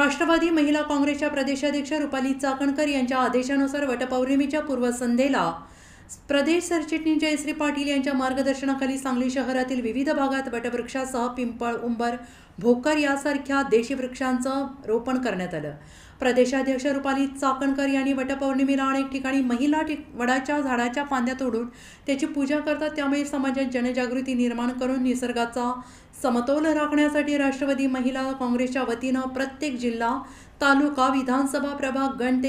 राष्ट्रवादी महिला काँग्रेसच्या प्रदेशाध्यक्ष रुपाली चाकणकर यांच्या आदेशानुसार वटपौर्णिमेच्या पूर्वसंध्येला प्रदेश सरचिटणीस जयश्री पाटील यांच्या मार्गदर्शनाखाली सांगली शहरातील विविध भागात वटवृक्षासह पिंपळ, उंबर, भोकर यासारख्या देशी वृक्षांचं रोपण करण्यात आलं। प्रदेशाध्यक्ष रुपाली चाकणकर यांनी वटपौर्णिमेला अनेक ठिकाणी महिला वडाच्या झाडाच्या फांद्या तोडून त्याची पूजा करतात। त्यामुळे समाजात जनजागृती निर्माण करून निसर्गाचा समतोल राखण्यासाठी राष्ट्रवादी महिला काँग्रेसच्या वतीनं प्रत्येक जिल्हा, तालुका, विधानसभा प्रभाग, गण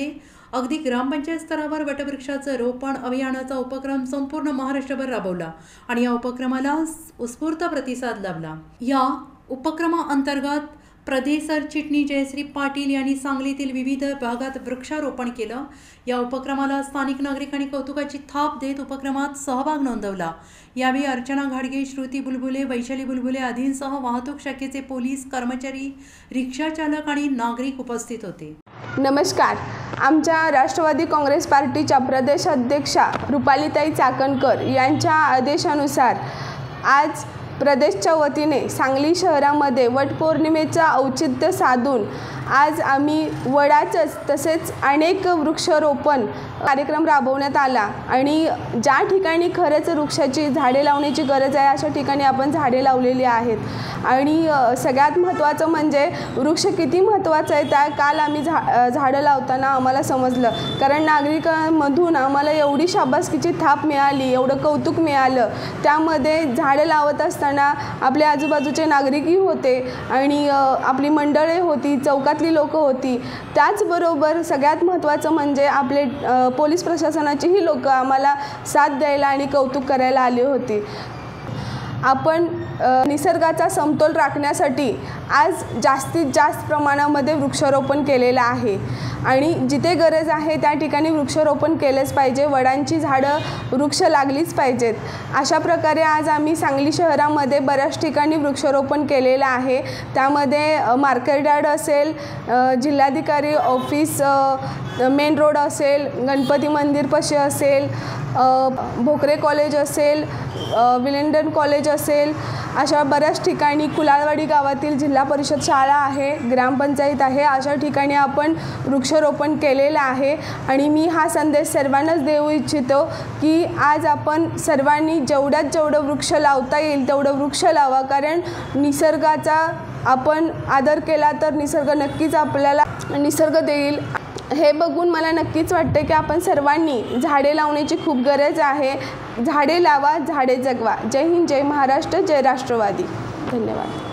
अगदी ग्रामपंचायत स्तरावर वटवृक्षाचं रोपण अभियानाचा उपक्रम संपूर्ण महाराष्ट्रभर राबवला आणि या उपक्रमाला उत्स्फूर्त प्रतिसाद लाभला। या उपक्रमाअंतर्गत प्रदेश सरचिटणीस जयश्री पाटील यांनी सांगलीतील विविध भागात वृक्षारोपण केलं। या उपक्रमाला स्थानिक नागरिकांनी कौतुकाची थाप देत उपक्रमात सहभाग नोंदवला। यावेळी अर्चना घाडगे, श्रुती बुलबुले, वैशाली बुलबुले आदींसह वाहतूक शाखेचे पोलीस कर्मचारी, रिक्षा चालक आणि नागरिक उपस्थित होते। नमस्कार। आमच्या राष्ट्रवादी काँग्रेस पार्टीच्या प्रदेशाध्यक्षा रुपालीताई चाकणकर यांच्या आदेशानुसार आज प्रदेशच्या वतीने सांगली शहरामध्ये वटपौर्णिमेचं औचित्य साधून आज आम्ही वडाचंच तसेच अनेक वृक्षारोपण कार्यक्रम राबवण्यात आला आणि ज्या ठिकाणी खरंच वृक्षाची झाडे लावण्याची गरज आहे अशा ठिकाणी आपण झाडे लावलेली आहेत। आणि सगळ्यात महत्त्वाचं म्हणजे वृक्ष किती महत्त्वाचं आहे त्या काल आम्ही झाडं लावताना आम्हाला समजलं, कारण नागरिकांमधून आम्हाला एवढी शाबासकीची थाप मिळाली, एवढं कौतुक मिळालं। त्यामध्ये झाडं लावत असताना आपले आजूबाजूचे नागरिकही होते आणि आपली मंडळे होती, चौकातली लोकं होती। त्याचबरोबर सगळ्यात महत्त्वाचं म्हणजे आपले पोलीस प्रशासनाचीही लोकं आम्हाला साथ द्यायला आणि कौतुक करायला आली होती। आपण निसर्गाचा समतोल राखण्यासाठी आज जास्तीत जास्त प्रमाणामध्ये वृक्षारोपण केलेलं आहे आणि जिथे गरज आहे त्या ठिकाणी वृक्षारोपण केलेच पाहिजे। वडांची झाडं वृक्ष लागलीच पाहिजेत। अशा प्रकारे आज आम्ही सांगली शहरामध्ये बऱ्याच ठिकाणी वृक्षारोपण केलेलं आहे। त्यामध्ये मार्केट यार्ड असेल, जिल्हाधिकारी ऑफिस, मेन रोड असेल, गणपती मंदिरपाशी असेल, भोकरे कॉलेज असेल, विलिंडन कॉलेज असेल, अशा बऱ्याच ठिकाणी कुलाळवाडी गावातील जिल्हा परिषद शाळा आहे, ग्रामपंचायत आहे, अशा ठिकाणी आपण वृक्षारोपण केलेलं आहे। आणि मी हा संदेश सर्वांनाच देऊ इच्छितो की आज आपण सर्वांनी जेवढ्यात जेवढं वृक्ष लावता येईल तेवढं वृक्ष लावा, कारण निसर्गाचा आपण आदर केला तर निसर्ग नक्कीच आपल्याला निसर्ग देईल। हे बघून मला नक्कीच वाटते की आपण सर्वांनी झाडे लावण्याची खूप गरज आहे। झाडे लावा, झाडे जगवा। जय हिंद, जय महाराष्ट्र, जय राष्ट्रवादी। धन्यवाद।